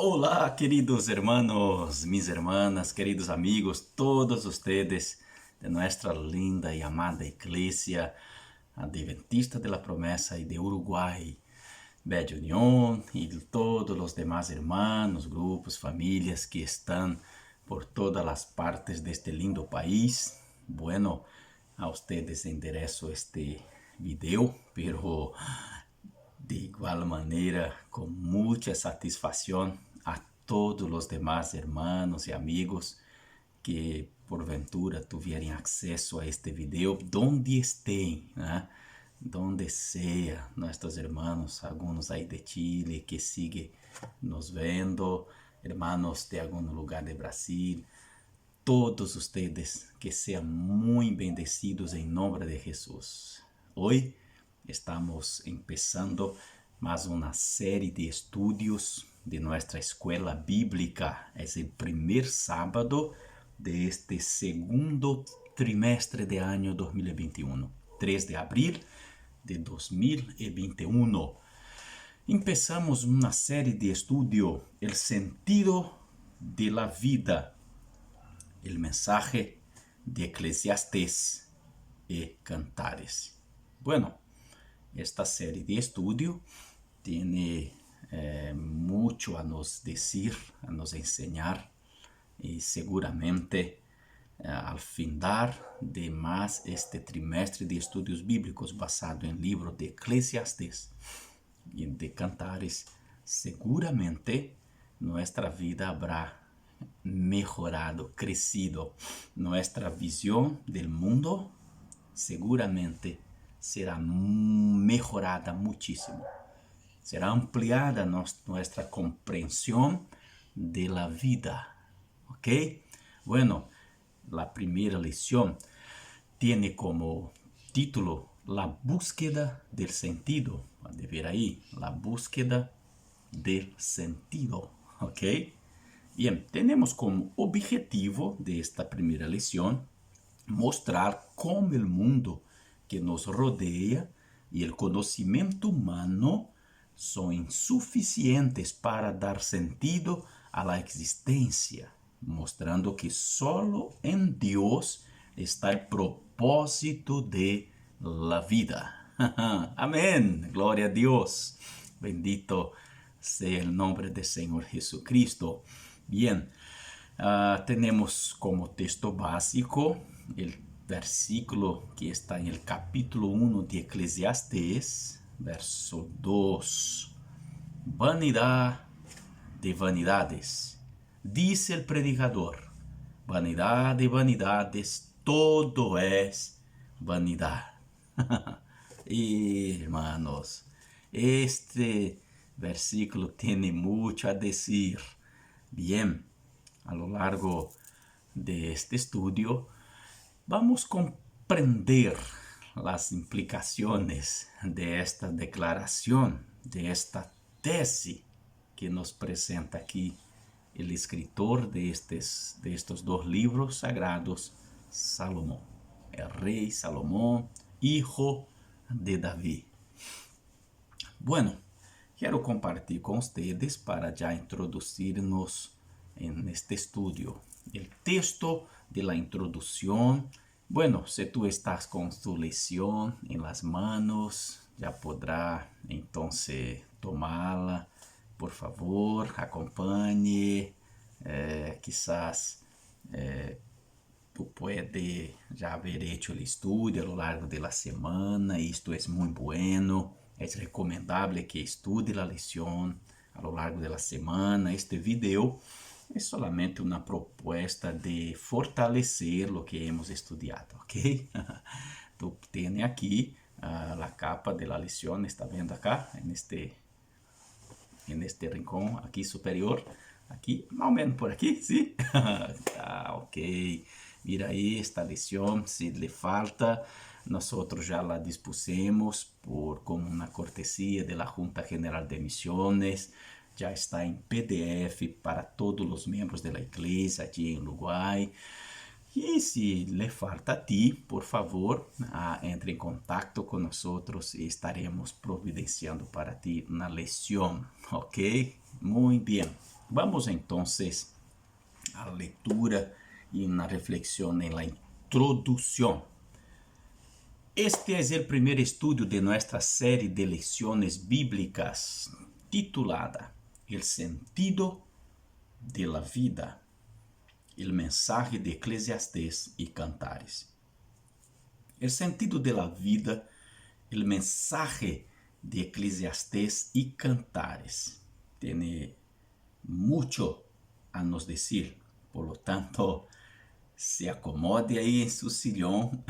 Olá, queridos hermanos, mis hermanas, queridos amigos, todos ustedes de nuestra linda y amada Iglesia Adventista de la Promesa y de Uruguay, Bella Unión y todos los demás hermanos, grupos, familias que están por todas las partes de este lindo país. Bueno, a ustedes enderezo este video, pero de igual manera, con mucha satisfacción a todos los demás hermanos y amigos que porventura tuvieran acceso a este video, donde estén, ¿eh? Donde sea, nuestros hermanos, algunos ahí de Chile que siguen nos viendo, hermanos de algún lugar de Brasil, todos ustedes que sean muy bendecidos en nombre de Jesús. Hoy estamos empezando más una serie de estudios de nuestra escuela bíblica. Es el primer sábado de este segundo trimestre de año 2021, 3 de abril de 2021. Empezamos una serie de estudio, el sentido de la vida, el mensaje de Eclesiastés y Cantares. Bueno, esta serie de estudio tiene mucho a nos decir, a nos enseñar, y seguramente al final de más este trimestre de estudios bíblicos basado en el libro de Eclesiastés y de Cantares, seguramente nuestra vida habrá mejorado, crecido. Nuestra visión del mundo seguramente será mejorada muchísimo. Será ampliada nuestra comprensión de la vida. ¿Ok? Bueno, la primera lección tiene como título La búsqueda del sentido. De ver ahí, la búsqueda del sentido. ¿Ok? Bien, tenemos como objetivo de esta primera lección mostrar cómo el mundo que nos rodea y el conocimiento humano son insuficientes para dar sentido a la existencia, mostrando que solo en Dios está el propósito de la vida. Amén, gloria a Dios, bendito sea el nombre del Señor Jesucristo. Bien, tenemos como texto básico el versículo que está en el capítulo 1 de Eclesiastés, verso 2. Vanidad de vanidades, dice el predicador, vanidad de vanidades, todo es vanidad. Y, hermanos, este versículo tiene mucho a decir. Bien, a lo largo de este estudio vamos a comprender las implicaciones de esta declaración, de esta tesis que nos presenta aquí el escritor de estos dos libros sagrados, Salomón, el rey Salomón, hijo de David. Bueno, quiero compartir con ustedes para ya introducirnos en este estudio el texto de la introducción. Bueno, si tú estás con tu lección en las manos, ya podrá entonces tomarla. Por favor, acompañe. Quizás tú puedes ya haber hecho el estudio a lo largo de la semana. Esto es muy bueno. Es recomendable que estudie la lección a lo largo de la semana. Este video es solamente una propuesta de fortalecer lo que hemos estudiado, ¿ok? Tú tienes aquí la capa de la lección, está viendo acá, en este rincón aquí superior, aquí, más o menos por aquí, ¿sí? Ok, mira ahí esta lección, si le falta, nosotros ya la dispusimos como una cortesía de la Junta General de Misiones. Ya está en PDF para todos los miembros de la iglesia allí en Uruguay. Y si le falta a ti, por favor, entre en contacto con nosotros y estaremos providenciando para ti una lección. ¿Ok? Muy bien. Vamos entonces a la lectura y una reflexión en la introducción. Este es el primer estudio de nuestra serie de lecciones bíblicas titulada El sentido de la vida, el mensaje de Eclesiastés y Cantares. El sentido de la vida, el mensaje de Eclesiastés y Cantares. Tiene mucho a nos decir, por lo tanto, se acomode ahí en su sillón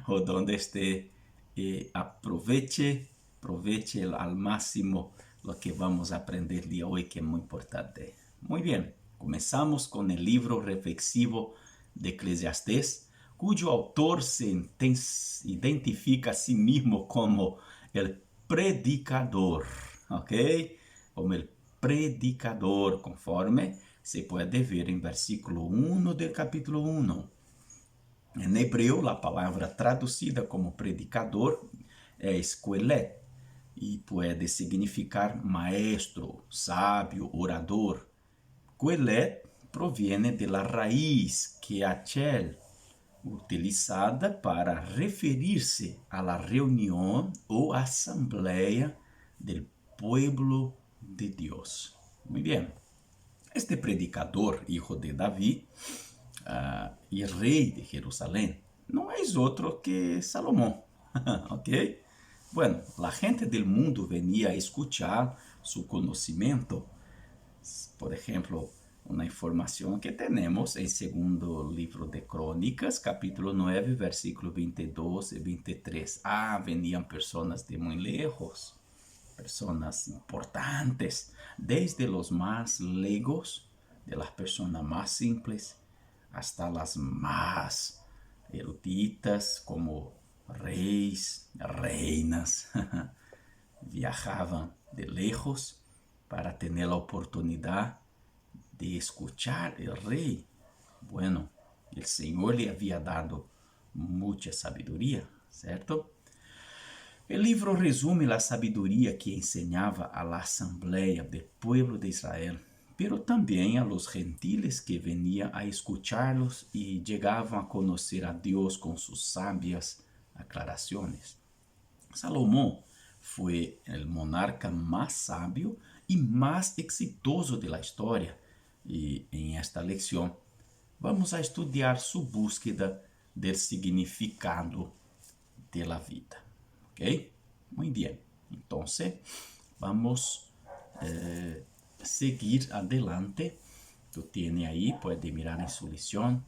o donde esté y aproveche al máximo lo que vamos a aprender de hoy, que es muy importante. Muy bien, comenzamos con el libro reflexivo de Eclesiastés, cuyo autor se identifica a sí mismo como el predicador, ¿ok? Como el predicador, conforme se puede ver en versículo 1 del capítulo 1. En hebreo, la palabra traducida como predicador es Qohelet y puede significar maestro, sabio, orador. Qohelet proviene de la raíz Keachel, utilizada para referirse a la reunión o asamblea del pueblo de Dios. Muy bien. Este predicador, hijo de David y rey de Jerusalén, no es otro que Salomón. ¿Ok? Bueno, la gente del mundo venía a escuchar su conocimiento. Por ejemplo, una información que tenemos en segundo libro de Crónicas, capítulo 9, versículos 22 y 23. Venían personas de muy lejos, personas importantes, desde los más legos, de las personas más simples, hasta las más eruditas, como reyes, reinas, viajaban de lejos para tener la oportunidad de escuchar el rey. Bueno, el Señor le había dado mucha sabiduría, ¿cierto? El libro resume la sabiduría que enseñaba a la asamblea del pueblo de Israel, pero también a los gentiles que venían a escucharlos y llegaban a conocer a Dios con sus sabias aclaraciones. Salomón fue el monarca más sabio y más exitoso de la historia, y en esta lección vamos a estudiar su búsqueda del significado de la vida. ¿Ok? Muy bien. Entonces, vamos a seguir adelante. Tú tienes ahí, puedes mirar en su lección,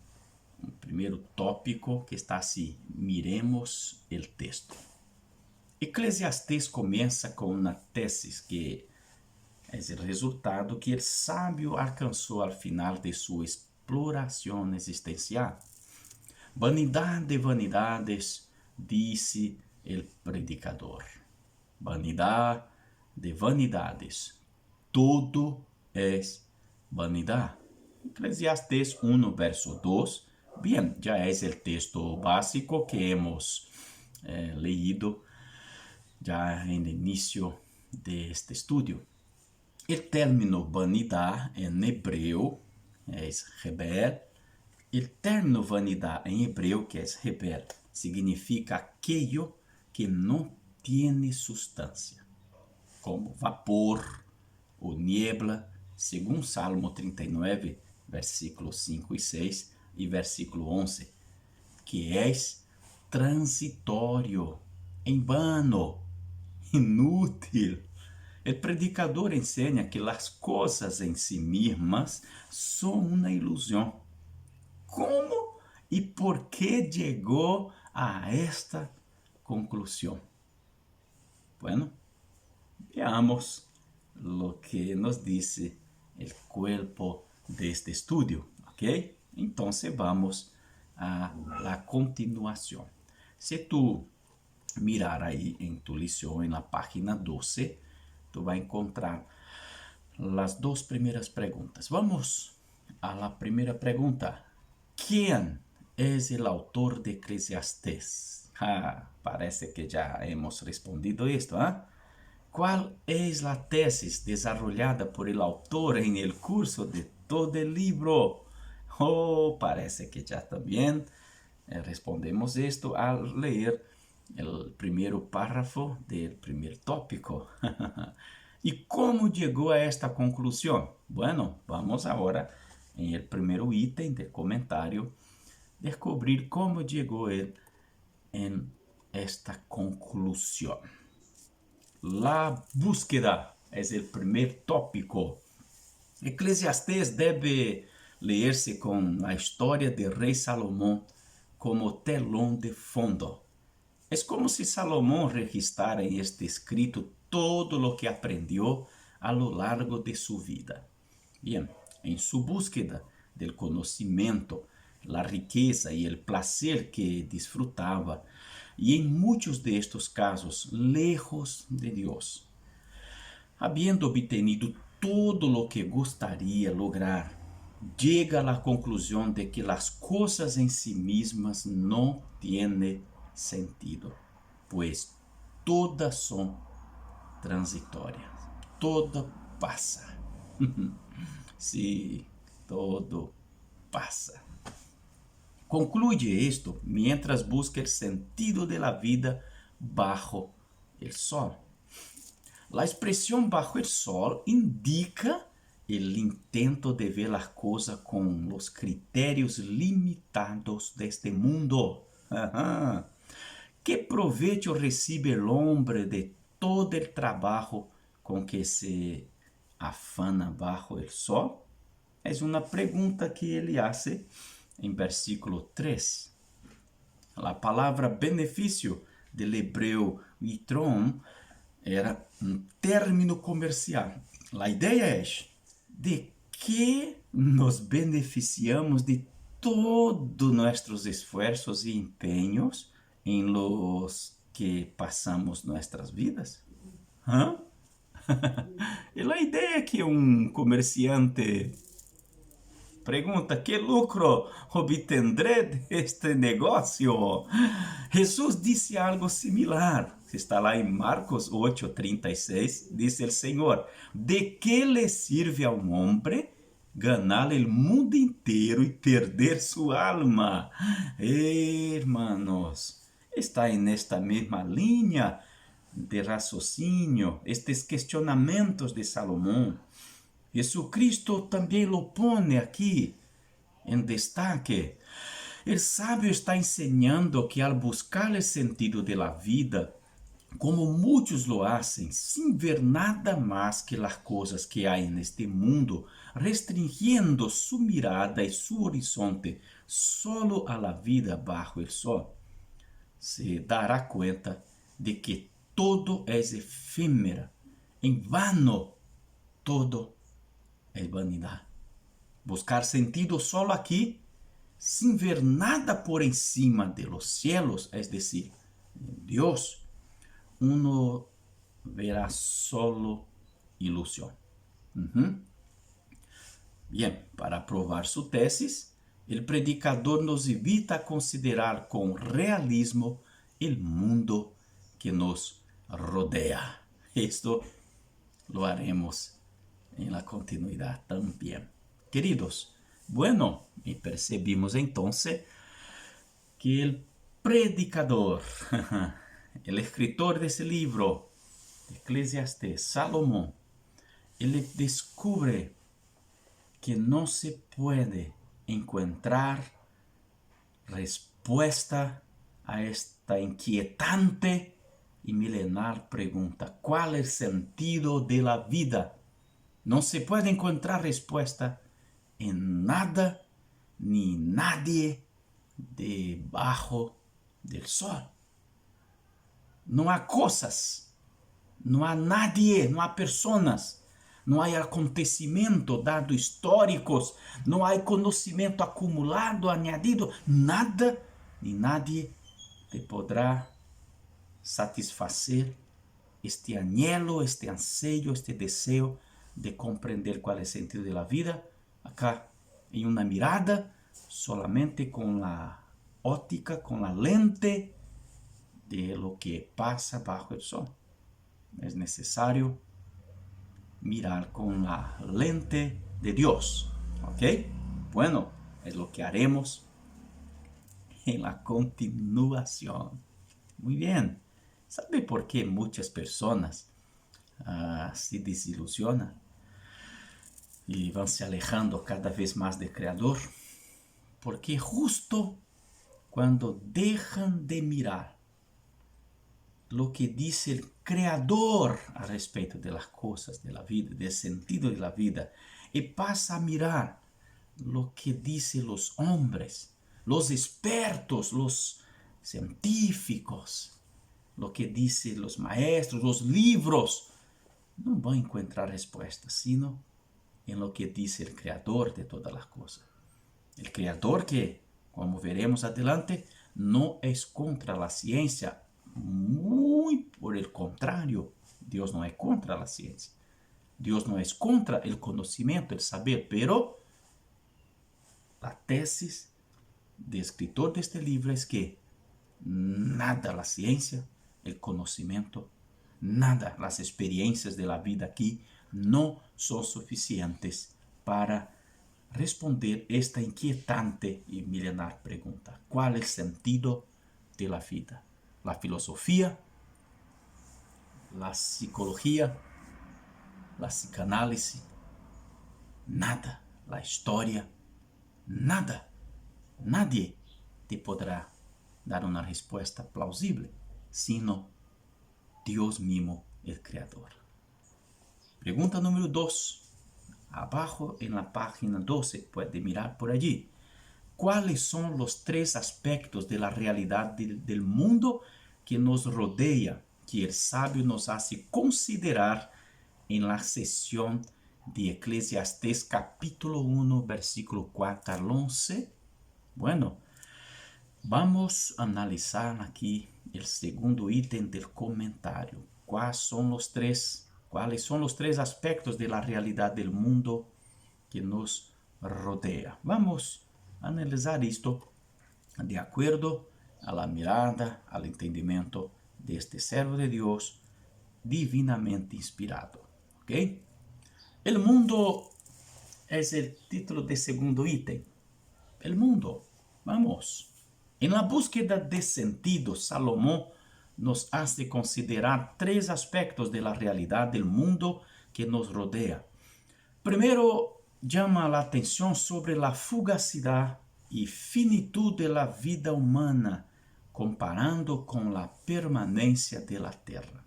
un primer tópico que está así: miremos el texto. Eclesiastés comienza con una tesis que es el resultado que el sabio alcanzó al final de su exploración existencial. Vanidad de vanidades, dice el predicador. Vanidad de vanidades, todo es vanidad. Eclesiastés 1, verso 2. Bien, ya es el texto básico que hemos leído ya en el inicio de este estudio. El término vanidad en hebreo es hebel. El término vanidad en hebreo, que es hebel, significa aquello que no tiene sustancia, como vapor o niebla, según Salmo 39, versículos 5 y 6 y versículo 11, que es transitorio, en vano, inútil. El predicador enseña que las cosas en sí mismas son una ilusión. ¿Cómo y por qué llegó a esta conclusión? Bueno, veamos lo que nos dice el cuerpo de este estudio, ¿ok? Entonces vamos a la continuación. Si tú mirar ahí en tu lección, en la página 12, tú vas a encontrar las dos primeras preguntas. Vamos a la primera pregunta. ¿Quién es el autor de Eclesiastés? Parece que ya hemos respondido esto, ¿eh? ¿Cuál es la tesis desarrollada por el autor en el curso de todo el libro? Oh, parece que ya también respondemos esto al leer el primer párrafo del primer tópico. ¿Y cómo llegó a esta conclusión? Bueno, vamos ahora en el primer ítem del comentario descubrir cómo llegó él en esta conclusión. La búsqueda es el primer tópico. Eclesiastés debe leerse con la historia del rey Salomón como telón de fondo. Es como si Salomón registrara en este escrito todo lo que aprendió a lo largo de su vida. Bien, en su búsqueda del conocimiento, la riqueza y el placer que disfrutaba, y en muchos de estos casos lejos de Dios, habiendo obtenido todo lo que gustaría lograr, llega a la conclusión de que las cosas en sí mismas no tienen sentido, pues todas son transitorias, todo pasa. Sí, todo pasa. Concluye esto mientras busca el sentido de la vida bajo el sol. La expresión bajo el sol indica el intento de ver las cosas con los criterios limitados de este mundo. Ajá. ¿Qué provecho recibe el hombre de todo el trabajo con que se afana bajo el sol? Es una pregunta que él hace en versículo 3. La palabra beneficio del hebreo yitron era un término comercial. La idea es de que nos beneficiamos de todos nuestros esfuerzos y empeños en los que pasamos nuestras vidas. ¿Ah? Y la idea es que un comerciante pregunta, ¿qué lucro obtendré de este negocio? Jesús dice algo similar. Está lá en Marcos 8:36. Dice el Señor, ¿de qué le sirve a un hombre ganar el mundo entero y perder su alma? Hermanos, está en esta misma línea de raciocinio, estes questionamentos de Salomón. Jesucristo también lo pone aquí en destaque. El sabio está enseñando que al buscar el sentido de la vida, como muchos lo hacen, sin ver nada más que las cosas que hay en este mundo, restringiendo su mirada y su horizonte solo a la vida bajo el sol, se dará cuenta de que todo es efímero, en vano, todo es vanidad. Buscar sentido solo aquí, sin ver nada por encima de los cielos, es decir, Dios, uno verá solo ilusión. Bien, para probar su tesis, el predicador nos invita a considerar con realismo el mundo que nos rodea. Esto lo haremos en la continuidad también. Queridos, bueno, y percibimos entonces que el predicador, el escritor de ese libro, Eclesiastés, Salomón, él descubre que no se puede encontrar respuesta a esta inquietante y milenar pregunta. ¿Cuál es el sentido de la vida? No se puede encontrar respuesta en nada ni nadie debajo del sol. No hay cosas, no hay nadie, no hay personas, no hay acontecimiento dado históricos, no hay conocimiento acumulado, añadido, nada ni nadie te podrá satisfacer este anhelo, este anseio, este deseo de comprender cuál es el sentido de la vida, acá en una mirada, solamente con la óptica, con la lente de lo que pasa bajo el sol. Es necesario mirar con la lente de Dios. ¿Ok? Bueno, es lo que haremos en la continuación. Muy bien. ¿Sabe por qué muchas personas se desilusionan y van se alejando cada vez más del Creador? Porque justo cuando dejan de mirar lo que dice el Creador a respecto de las cosas de la vida, del sentido de la vida, y pasa a mirar lo que dicen los hombres, los expertos, los científicos, lo que dicen los maestros, los libros, no van a encontrar respuestas, sino en lo que dice el Creador de todas las cosas. El Creador que, como veremos adelante, no es contra la ciencia, muy por el contrario, Dios no es contra la ciencia, Dios no es contra el conocimiento, el saber, pero la tesis del escritor de este libro es que nada la ciencia, el conocimiento, nada las experiencias de la vida aquí no son suficientes para responder esta inquietante y milenar pregunta. ¿Cuál es el sentido de la vida? La filosofía, la psicología, la psicanálisis, nada, la historia, nada, nadie te podrá dar una respuesta plausible, sino Dios mismo, el Creador. Pregunta número 2. Abajo en la página 12, puede mirar por allí. ¿Cuáles son los 3 aspectos de la realidad del mundo que nos rodea, que el sabio nos hace considerar en la sesión de Eclesiastés capítulo 1, versículo 4 al 11? Bueno, vamos a analizar aquí el segundo ítem del comentario. ¿Cuáles son los 3 aspectos de la realidad del mundo que nos rodea? Vamos a analizar esto de acuerdo a la mirada, al entendimiento de este servo de Dios divinamente inspirado. ¿Ok? El mundo es el título del segundo ítem. El mundo. Vamos. En la búsqueda de sentido, Salomón nos hace considerar 3 aspectos de la realidad del mundo que nos rodea. Primero, llama la atención sobre la fugacidad y finitud de la vida humana, comparando con la permanencia de la tierra.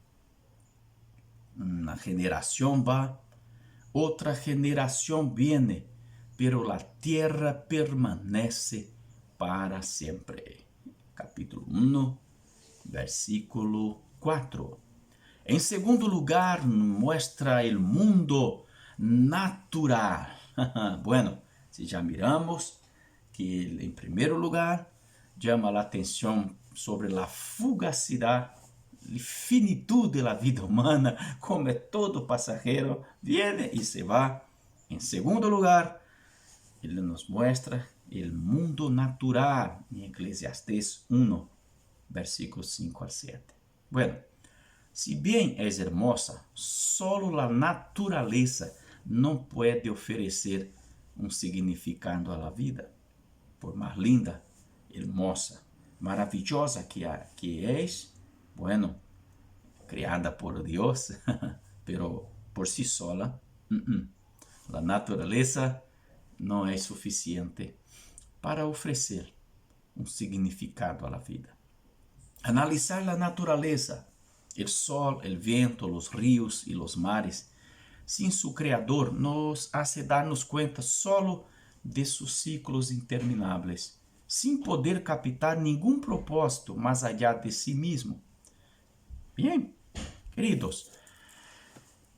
Una generación va, otra generación viene, pero la tierra permanece para siempre. Capítulo 1, versículo 4. En segundo lugar, muestra el mundo natural. Bueno, si ya miramos que en primer lugar llama la atención sobre la fugacidad y finitud de la vida humana, como es todo pasajero, viene y se va. En segundo lugar, él nos muestra el mundo natural en Eclesiastés 1, versículos 5 al 7. Bueno, si bien es hermosa, solo la naturaleza no puede ofrecer un significado a la vida. Por más linda, hermosa, maravillosa que es, bueno, creada por Dios, pero por sí sola, la naturaleza no es suficiente para ofrecer un significado a la vida. Analizar la naturaleza, el sol, el viento, los ríos y los mares, sin su creador, nos hace darnos cuenta solo de sus ciclos interminables, sin poder captar ningún propósito más allá de sí mismo. Bien, queridos,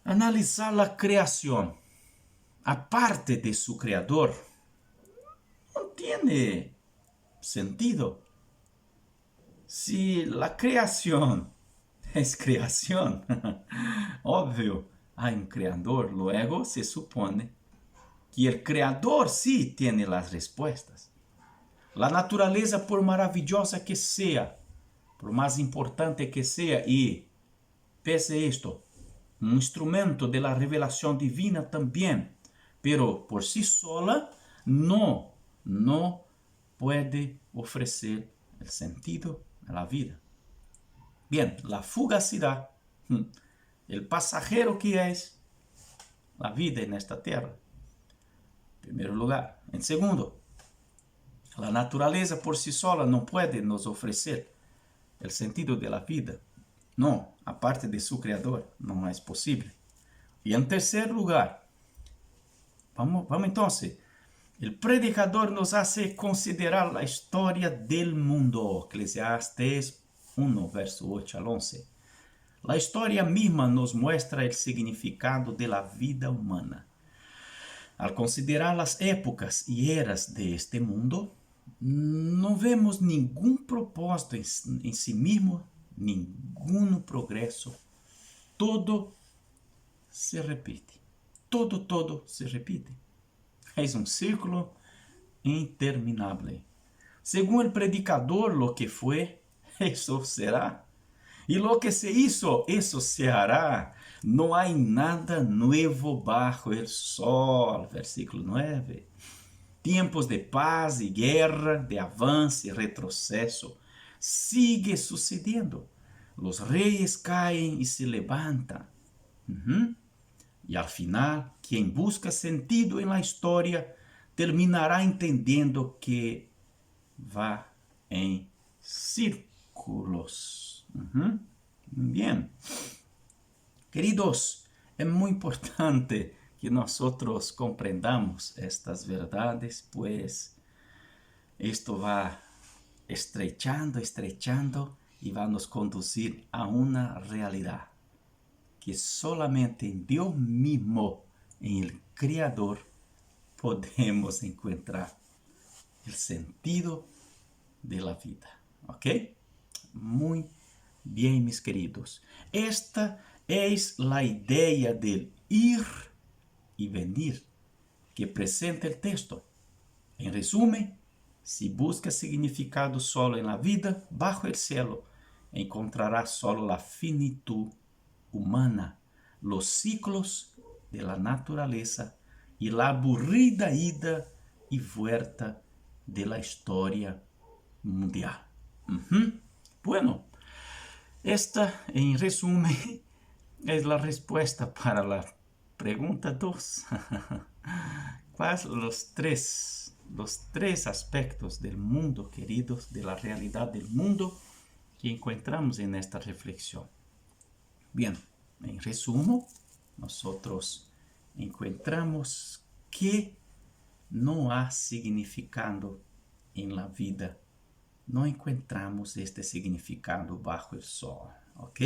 analizar la creación, aparte de su creador, no tiene sentido. Si la creación es creación, obvio, hay un creador, luego se supone que el creador sí tiene las respuestas. La naturaleza, por maravillosa que sea, por más importante que sea y Pese esto, un instrumento de la revelación divina también, pero por sí sola no puede ofrecer el sentido a la vida. Bien, la fugacidad, el pasajero que es la vida en esta tierra, en primer lugar. En segundo, la naturaleza por sí sola no puede nos ofrecer el sentido de la vida. No, aparte de su creador, no es posible. Y en tercer lugar, vamos entonces, el predicador nos hace considerar la historia del mundo. Eclesiastes 1, verso 8 al 11. La historia misma nos muestra el significado de la vida humana. Al considerar las épocas y eras de este mundo, no vemos ningún propósito en sí mismo, ningún progreso. Todo se repite. Todo se repite. Es un círculo interminable. Según el predicador, lo que fue, eso será. Y lo que se hizo, eso se hará. No hay nada nuevo bajo el sol. Versículo 9. Tiempos de paz y guerra, de avance y retroceso. Sigue sucediendo. Los reyes caen y se levantan. Y al final, quien busca sentido en la historia terminará entendiendo que va en círculos. Bien. Queridos, es muy importante que nosotros comprendamos estas verdades, pues esto va estrechando y va a nos conducir a una realidad que solamente en Dios mismo, en el Creador, podemos encontrar el sentido de la vida. ¿Ok? Muy bien, mis queridos. Esta es la idea del ir y venir que presenta el texto. En resumen, si buscas significado solo en la vida, bajo el cielo, encontrarás solo la finitud humana, los ciclos de la naturaleza y la aburrida ida y vuelta de la historia mundial. Bueno, esta en resumen es la respuesta para la pregunta 2. ¿Cuáles son los tres aspectos del mundo, queridos, de la realidad del mundo que encontramos en esta reflexión? Bien, en resumen, nosotros encontramos que no hay significado en la vida. No encontramos este significado bajo el sol, ¿ok?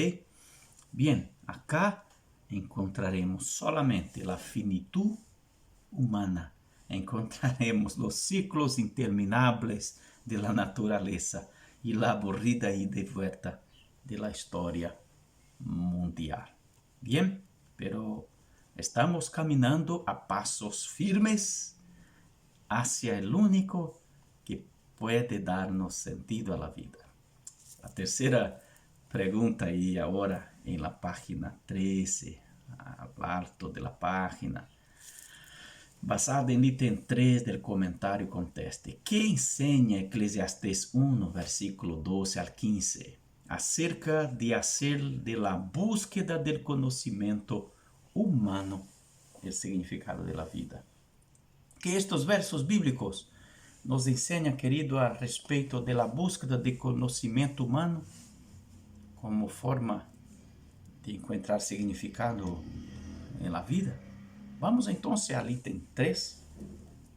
Bien, acá encontraremos solamente la finitud humana. Encontraremos los ciclos interminables de la naturaleza y la aburrida ida y vuelta de la historia mundial. Bien, pero estamos caminando a pasos firmes hacia el único que puede darnos sentido a la vida. La tercera pregunta, y ahora en la página 13, al alto de la página, basada en ítem 3 del comentario conteste. ¿Qué enseña Eclesiastes 1, versículo 12 al 15? Acerca de hacer de la búsqueda del conocimiento humano el significado de la vida. Que estos versos bíblicos nos enseñan, querido, a respeito de la búsqueda de conocimiento humano como forma de encontrar significado en la vida. Vamos entonces al ítem 3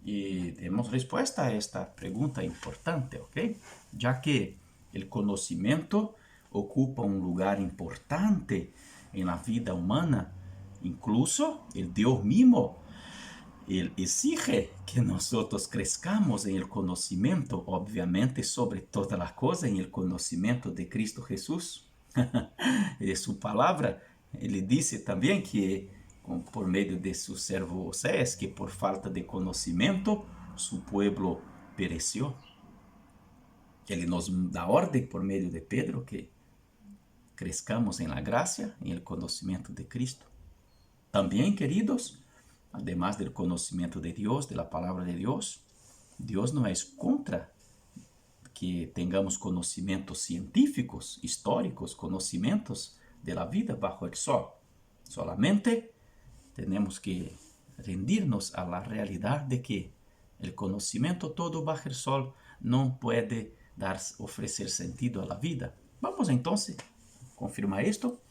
y demos respuesta a esta pregunta importante, ¿ok? Ya que el conocimiento ocupa un lugar importante en la vida humana, incluso el Dios mismo, Él exige que nosotros crezcamos en el conocimiento, obviamente, sobre todas las cosas, en el conocimiento de Cristo Jesús. De su palabra, Él dice también que por medio de su servo Oseas, que por falta de conocimiento su pueblo pereció. Ele nos dá ordem por meio de Pedro que crezcamos en la gracia, en el conocimiento de Cristo. También, queridos, además del conocimiento de Dios, de la palabra de Dios, Dios no es contra que tengamos conocimientos científicos, históricos, conocimientos de la vida bajo el sol. Solamente tenemos que rendirnos a la realidad de que el conocimiento todo bajo el sol no puede ofrecer sentido a la vida. Vamos entonces a confirmar esto.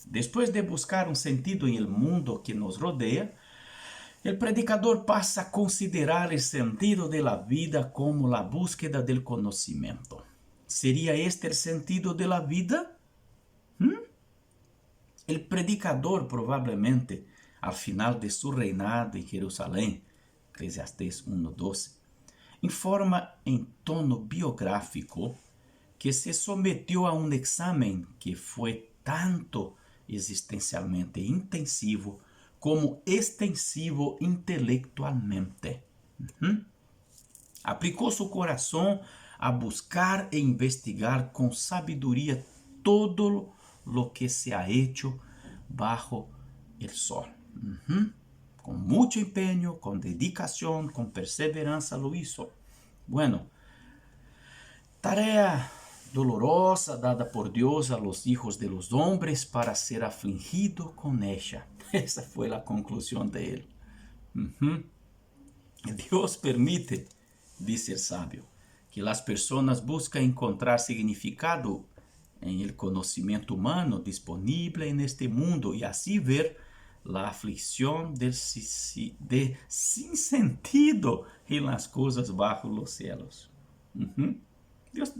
Después de buscar un sentido en el mundo que nos rodea, el predicador pasa a considerar el sentido de la vida como la búsqueda del conocimiento. ¿Sería este el sentido de la vida? El predicador probablemente al final de su reinado en Jerusalén, Eclesiastés 1:12, informa en tono biográfico que se sometió a un examen que fue tanto existencialmente intensivo como extensivo intelectualmente. Aplicó su corazón a buscar e investigar con sabiduría todo lo que se ha hecho bajo el sol. Con mucho empeño, con dedicación, con perseverancia lo hizo. Bueno, tarea dolorosa dada por Dios a los hijos de los hombres para ser afligido con ella. Esa fue la conclusión de él. Dios permite, dice el sabio, que las personas busquen encontrar significado en el conocimiento humano disponible en este mundo y así ver la aflicción de sin sentido en las cosas bajo los cielos. Dios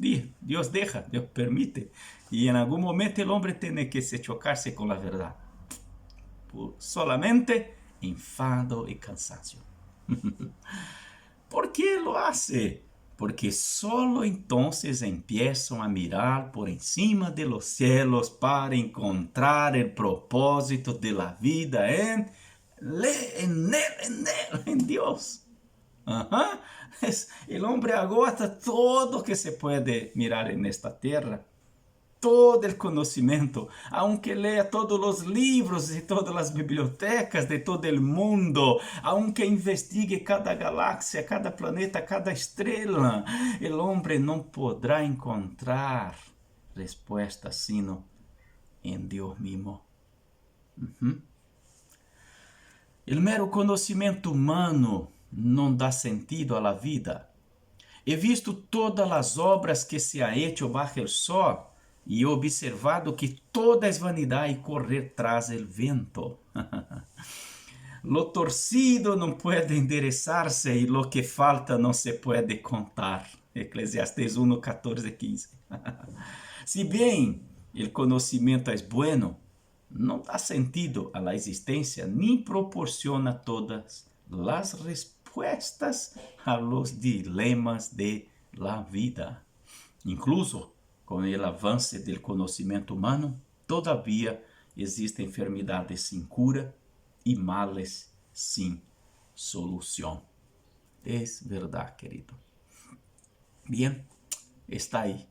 deja, Dios permite. Y en algún momento el hombre tiene que chocarse con la verdad. Solamente enfado y cansancio. ¿Por qué lo hace? Porque solo entonces empiezan a mirar por encima de los cielos para encontrar el propósito de la vida en Dios. El hombre agota todo que se puede mirar en esta tierra. Todo el conocimiento, aunque lea todos los libros de todas las bibliotecas de todo el mundo, aunque investigue cada galaxia, cada planeta, cada estrella, el hombre no podrá encontrar respuestas sino en Dios mismo. El mero conocimiento humano no da sentido a la vida. He visto todas las obras que se ha hecho bajo el sol y he observado que toda es vanidad y correr tras el viento. Lo torcido no puede enderezarse y lo que falta no se puede contar. Eclesiastés 1, 14, 15. Si bien el conocimiento es bueno, no da sentido a la existencia ni proporciona todas las respuestas a los dilemas de la vida. Incluso con el avance del conocimiento humano, todavía existen enfermedades sin cura y males sin solución. Es verdad, querido. Bien, está ahí.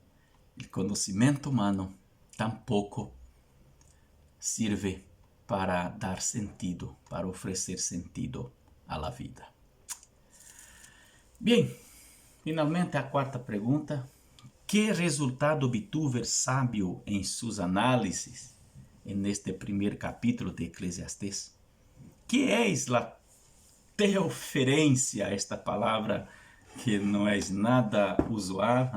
El conocimiento humano tampoco sirve para dar sentido, para ofrecer sentido a la vida. Bien, finalmente a cuarta pregunta. ¿Qué resultado obtuvo el sabio en sus análisis en este primer capítulo de Eclesiastés? ¿Qué es la teoferencia? Esta palabra que no es nada usual,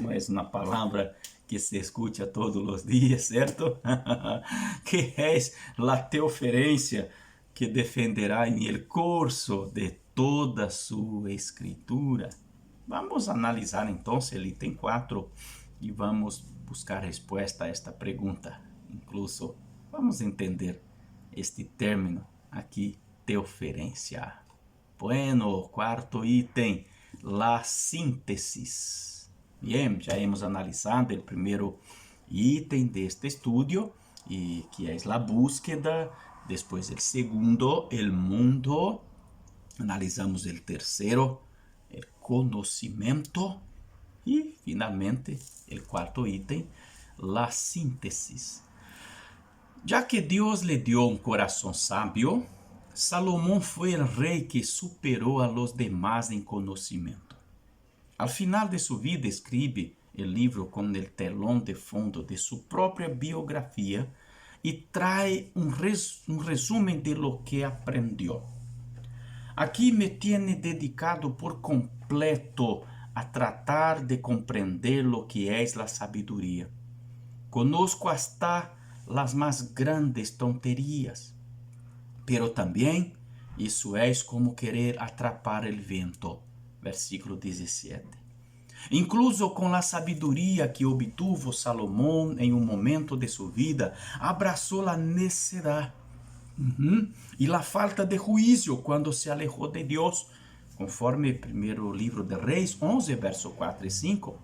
no es una palabra que se escucha todos los días, ¿cierto? ¿Qué es la teoferencia que defenderá en el curso de toda su escritura? Vamos a analisar entonces el ítem 4 y vamos a buscar respuesta a esta pregunta. Incluso vamos a entender este término aquí, teoferencia. Bueno, cuarto ítem, la síntesis. Bien, ya hemos analizado el primero ítem de este estudio, y que es la búsqueda. Después el segundo, el mundo. Analizamos el tercero, el conocimiento. Y finalmente, el cuarto ítem, la síntesis. Ya que Dios le dio un corazón sabio, Salomón fue el rey que superó a los demás en conocimiento. Al final de su vida escribe el libro con el telón de fondo de su propia biografía y trae un resumen de lo que aprendió. Aquí me tiene dedicado por completo a tratar de comprender lo que es la sabiduría. Conozco hasta las más grandes tonterías, pero también eso es como querer atrapar el viento. Versículo 17. Incluso con la sabiduría que obtuvo Salomón en un momento de su vida, abrazó la necedad y la falta de juicio cuando se alejó de Dios, conforme el primer libro de Reyes 11, versos 4 y 5.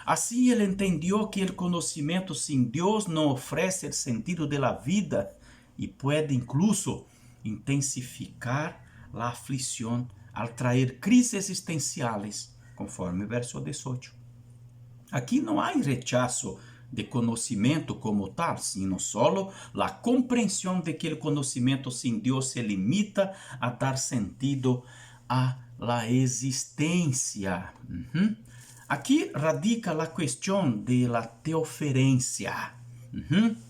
Así él entendió que el conocimiento sin Dios no ofrece el sentido de la vida y puede incluso intensificar la aflicción al traer crisis existenciales, conforme el verso 18. Aquí no hay rechazo de conocimiento como tal, sino solo la comprensión de que el conocimiento sin Dios se limita a dar sentido a la existencia. Aquí radica la cuestión de la teoferencia.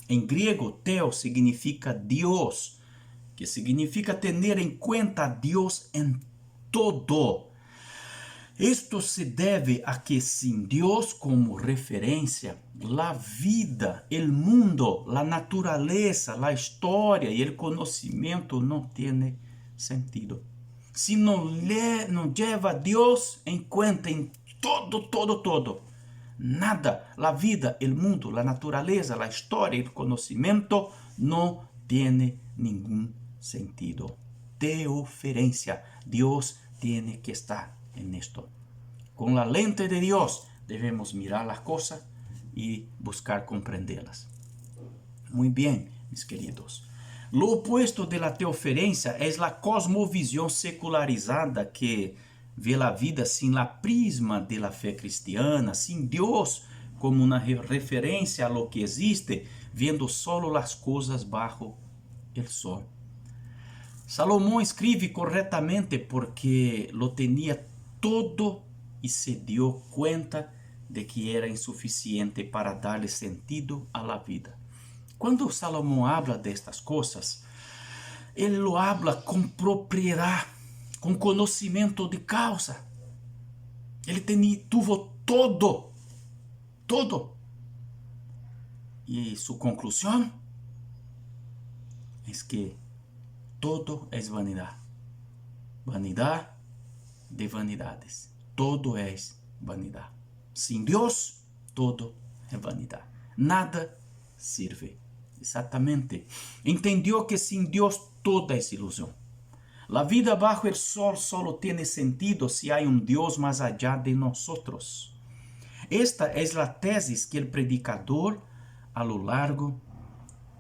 En griego, teo significa Dios, que significa tener en cuenta a Dios en todo. Esto se debe a que sin Dios como referencia, la vida, el mundo, la naturaleza, la historia y el conocimiento no tiene sentido. Si no lleva a Dios en cuenta en todo, nada, la vida, el mundo, la naturaleza, la historia y el conocimiento no tiene ningún sentido. Teoferencia, Dios tiene que estar en esto. Con la lente de Dios debemos mirar las cosas y buscar comprenderlas. Muy bien, mis queridos. Lo opuesto de la teoferencia es la cosmovisión secularizada que ve la vida sin la prisma de la fe cristiana, sin Dios como una referencia a lo que existe, viendo solo las cosas bajo el sol. Salomón escribe correctamente porque lo tenía todo y se dio cuenta de que era insuficiente para darle sentido a la vida. Cuando Salomón habla de estas cosas, él lo habla con propiedad, con conocimiento de causa. Él tuvo todo. Y su conclusión es que todo es vanidad. Vanidad de vanidades. Todo es vanidad. Sin Dios, todo es vanidad. Nada sirve. Exactamente. Entendió que sin Dios toda es ilusión. La vida bajo el sol solo tiene sentido si hay un Dios más allá de nosotros. Esta es la tesis que el predicador a lo largo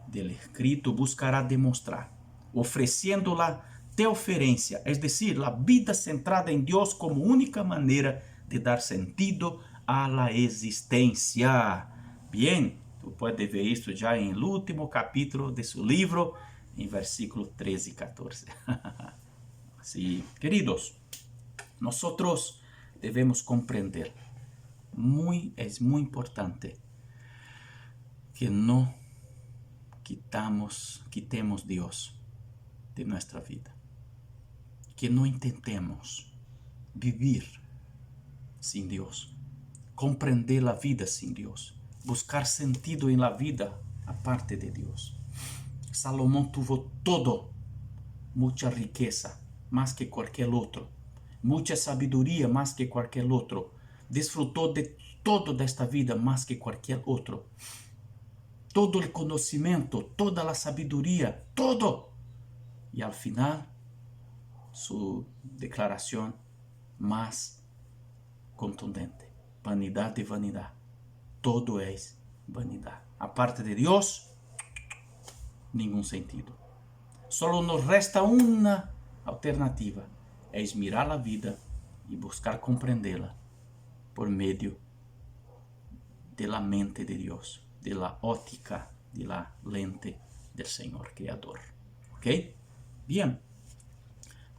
del escrito buscará demostrar, ofreciendo la teoferencia, es decir, la vida centrada en Dios como única manera de dar sentido a la existencia. Bien, tú puedes ver esto ya en el último capítulo de su libro, en versículos 13 y 14. Sí, queridos, nosotros debemos comprender, es muy importante que no quitemos Dios de nuestra vida. Que no intentemos vivir sin Dios, comprender la vida sin Dios, buscar sentido en la vida aparte de Dios. Salomón tuvo todo, mucha riqueza, más que cualquier otro, mucha sabiduría, más que cualquier otro, disfrutó de todo de esta vida, más que cualquier otro. Todo el conocimiento, toda la sabiduría, todo. Y al final, su declaración más contundente: vanidad de vanidad. Todo es vanidad. Aparte de Dios, ningún sentido. Solo nos resta una alternativa: es mirar la vida y buscar comprenderla por medio de la mente de Dios, de la óptica, de la lente del Señor Creador. ¿Ok? Bien.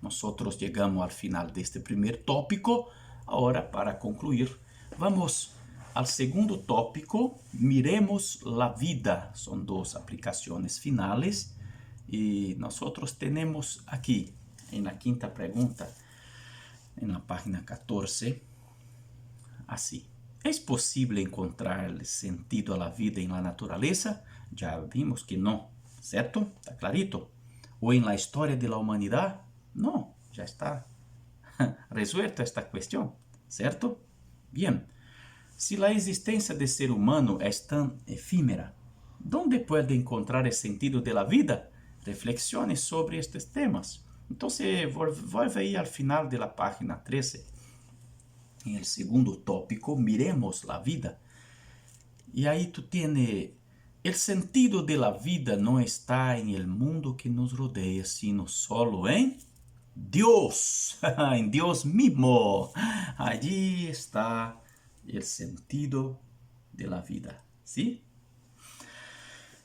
Nosotros llegamos al final de este primer tópico. Ahora, para concluir, vamos al segundo tópico. Miremos la vida. Son dos aplicaciones finales. Y nosotros tenemos aquí, en la quinta pregunta, en la página 14, así. ¿Es posible encontrar el sentido a la vida en la naturaleza? Ya vimos que no, ¿cierto? Está clarito. ¿O en la historia de la humanidad? No, ya está resuelta esta cuestión, ¿cierto? Bien, si la existencia del ser humano es tan efímera, ¿dónde puede encontrar el sentido de la vida? Reflexione sobre estos temas. Entonces, vuelve ahí al final de la página 13. En el segundo tópico, miremos la vida. Y ahí tú tienes, el sentido de la vida no está en el mundo que nos rodea, sino solo en Dios, en Dios mismo. Allí está el sentido de la vida, ¿sí?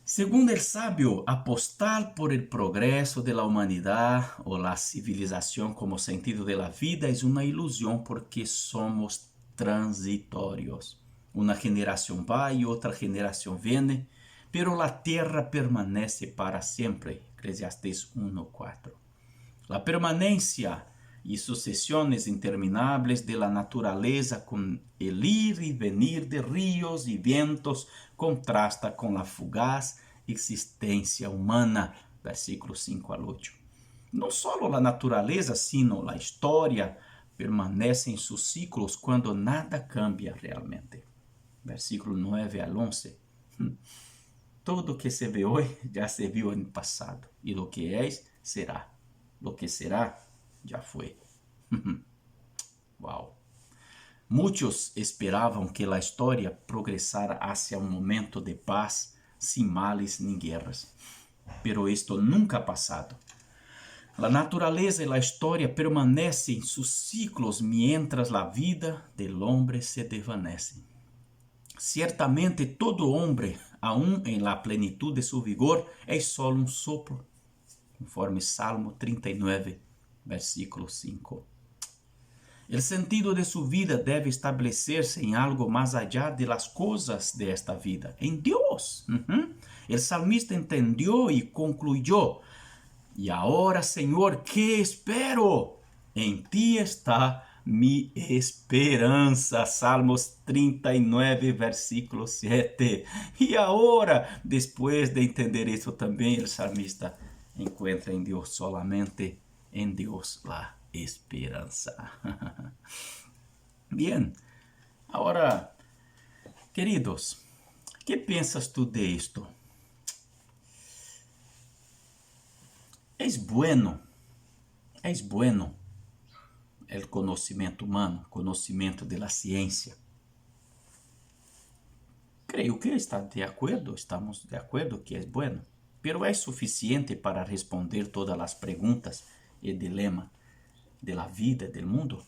Según el sabio, apostar por el progreso de la humanidad o la civilización como sentido de la vida es una ilusión porque somos transitorios. Una generación va y otra generación viene, pero la tierra permanece para siempre. Eclesiastés 1:4. La permanencia y sucesiones interminables de la naturaleza con el ir y venir de ríos y vientos contrasta con la fugaz existencia humana. Versículos 5 al 8. No solo la naturaleza, sino la historia permanece en sus ciclos cuando nada cambia realmente. Versículo 9 al 11. Todo que se ve hoy ya se vio en el pasado, y lo que es, será. Lo que será, ya fue. Wow. Muchos esperaban que la historia progresara hacia un momento de paz sin males ni guerras. Pero esto nunca ha pasado. La naturaleza y la historia permanecen en sus ciclos mientras la vida del hombre se desvanece. Ciertamente todo hombre, aún en la plenitud de su vigor, es solo un soplo, conforme Salmo 39, versículo 5. El sentido de su vida debe establecerse en algo más allá de las cosas de esta vida, en Dios. El salmista entendió y concluyó: y ahora, Señor, ¿qué espero? En ti está mi esperanza. Salmos 39, versículo 7. Y ahora, después de entender eso también, el salmista encuentra en Dios, solamente en Dios, la esperanza. Bien, ahora, queridos, ¿qué piensas tú de esto? Es bueno el conocimiento humano, conocimiento de la ciencia. Creo que estamos de acuerdo que es bueno, pero ¿es suficiente para responder todas las preguntas y dilemas de la vida, del mundo?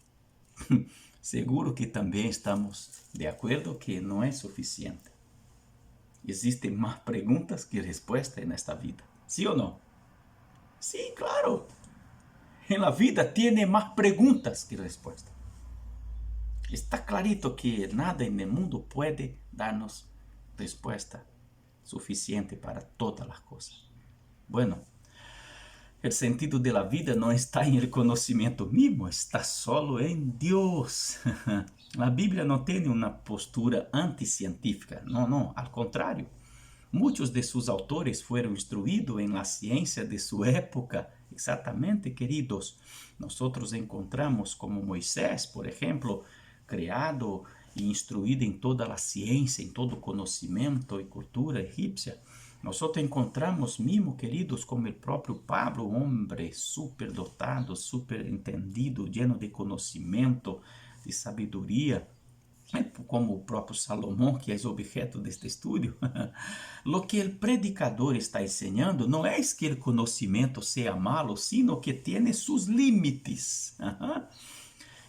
Seguro que también estamos de acuerdo que no es suficiente. Existen más preguntas que respuestas en esta vida, ¿sí o no? Sí, claro. En la vida tiene más preguntas que respuestas. Está clarito que nada en el mundo puede darnos respuesta suficiente para todas las cosas. Bueno, el sentido de la vida no está en el conocimiento mismo, está solo en Dios. La Biblia no tiene una postura anticientífica, no, al contrario. Muchos de sus autores fueron instruidos en la ciencia de su época. Exactamente, queridos. Nosotros encontramos como Moisés, por ejemplo, criado e instruido en toda la ciencia, en todo conocimiento y cultura egipcia. Nosotros encontramos mismo, queridos, como el propio Pablo, hombre súper dotado, súper entendido, lleno de conocimiento, de sabiduría, como o próprio Salomão, que é objeto deste estudo. Lo que o predicador está ensinando não é que o conhecimento seja malo, sino que tem seus limites.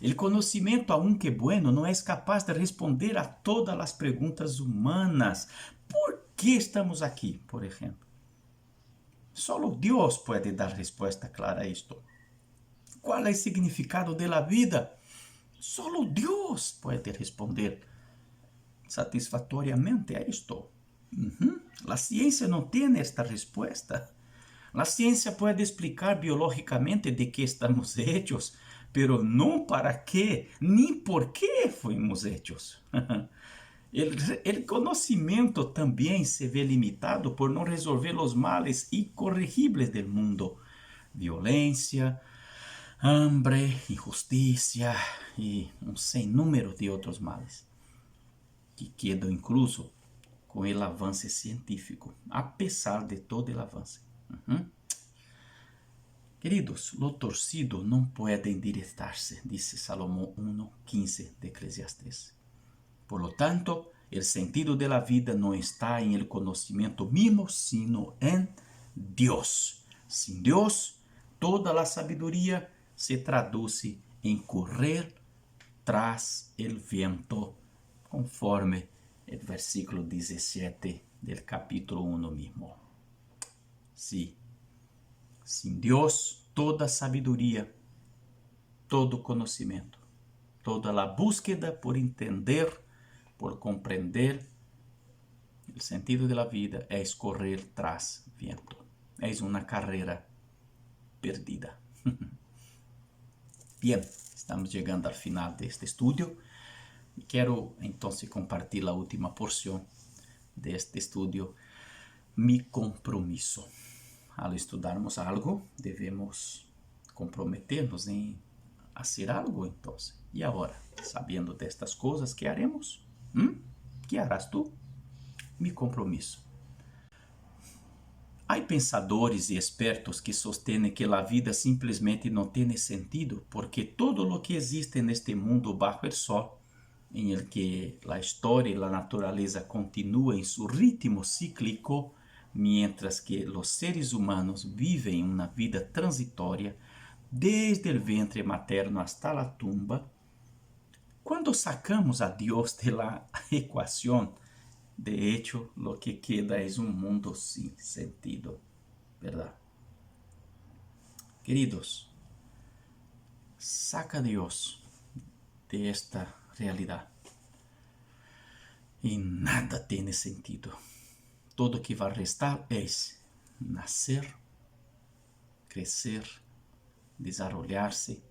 O conhecimento, aunque bueno, não é capaz de responder a todas as perguntas humanas. ¿Por que estamos aqui, por exemplo? Solo Deus pode dar resposta clara a isto. Qual é o significado da vida? Solo Deus pode responder satisfatoriamente a isto. A ciência não tem esta resposta. A ciência pode explicar biologicamente de que estamos hechos, pero não para quê, nem por que fomos hechos. O conhecimento também se vê limitado por não resolver os males incorrigíveis do mundo. Violência, hambre, injustiça e sem número de outros males, que quedam incluso com o avanço científico, apesar de todo o avanço. Queridos, lo torcido não pode endireitar-se, disse Salomão 1:15 de Eclesiastes. Por lo tanto, o sentido de la vida não está em el conhecimento mismo, sino en Dios. Sin Dios, toda la sabiduría se traduce em correr tras el viento, conforme el versículo 17 del capítulo 1 mismo. Sí, sin Dios, toda sabiduría, todo conhecimento, toda la búsqueda por entender, por compreender o sentido da vida é correr tras viento. É uma carreira perdida. Bien, estamos chegando ao final deste estudo. Quero então compartilhar a última porção deste estudo, mi compromisso. Al estudarmos algo, devemos comprometernos em fazer algo, então. E agora, sabendo destas coisas, que haremos? Que harás tu? Mi compromisso. Há pensadores e expertos que sostêm que a vida simplesmente não tem sentido porque todo o que existe neste mundo bajo o sol, em el que a história e a natureza continuam em seu ritmo cíclico, mientras que os seres humanos vivem uma vida transitória desde o ventre materno hasta a tumba. Quando sacamos a Deus de la equação, de hecho, lo que queda es un mundo sin sentido, ¿verdad? Queridos, saca a Dios de esta realidad y nada tiene sentido. Todo que va a restar es nacer, crecer, desarrollarse,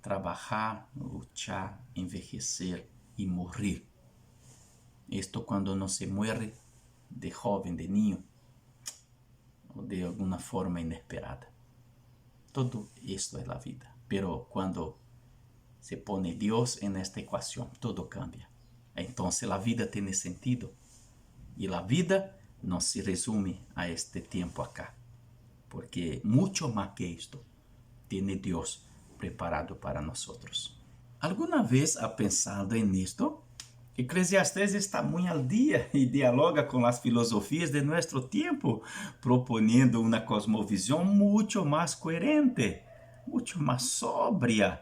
trabajar, luchar, envejecer y morir. Esto cuando no se muere de joven, de niño, o de alguna forma inesperada. Todo esto es la vida. Pero cuando se pone Dios en esta ecuación, todo cambia. Entonces la vida tiene sentido. Y la vida no se resume a este tiempo acá. Porque mucho más que esto tiene Dios preparado para nosotros. ¿Alguna vez ha pensado en esto? Eclesiastes está muito al dia e dialoga com as filosofias de nosso tempo, proponiendo uma cosmovisão muito mais coerente, muito mais sóbria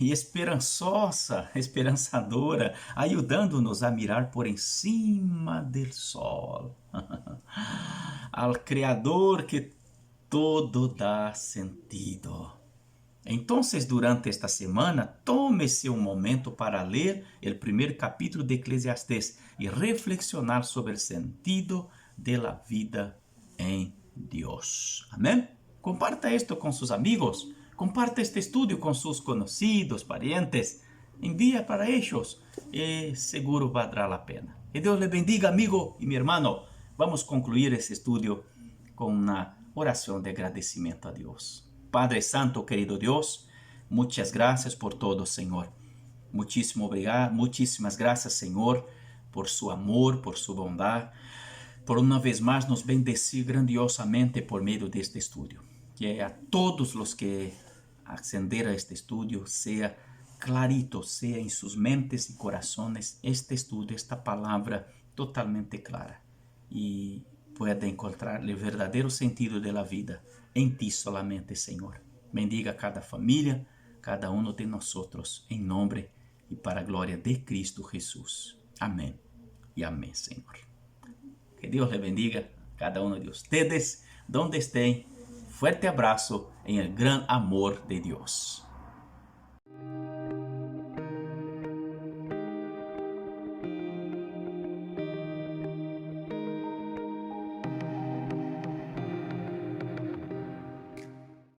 e esperançadora, ajudando-nos a mirar por encima do sol, ao Criador que todo dá sentido. Então, durante esta semana, tome-se um momento para ler o primeiro capítulo de Eclesiastes e reflexionar sobre o sentido da vida em Deus. Amém? Comparta isto com seus amigos, comparta este estudo com seus conhecidos, parientes, envia para eles e seguro valdrá a pena. Que Deus le bendiga, amigo e meu irmão. Vamos concluir esse estudo com uma oração de agradecimento a Deus. Padre Santo, querido Dios, muchas gracias por todo, Señor. Muchísimas gracias, Señor, por su amor, por su bondad, por una vez más nos bendecir grandiosamente por medio de este estudio. Que a todos los que acceder a este estudio sea clarito, sea en sus mentes y corazones este estudio, esta palabra totalmente clara y pueda encontrar el verdadero sentido de la vida en ti solamente, Senhor. Bendiga cada família, cada uno de nosotros, en nombre y para gloria de Cristo Jesús. Amén y amén, Señor. Que Dios le bendiga a cada uno de ustedes, donde estén. Fuerte abrazo en el gran amor de Dios.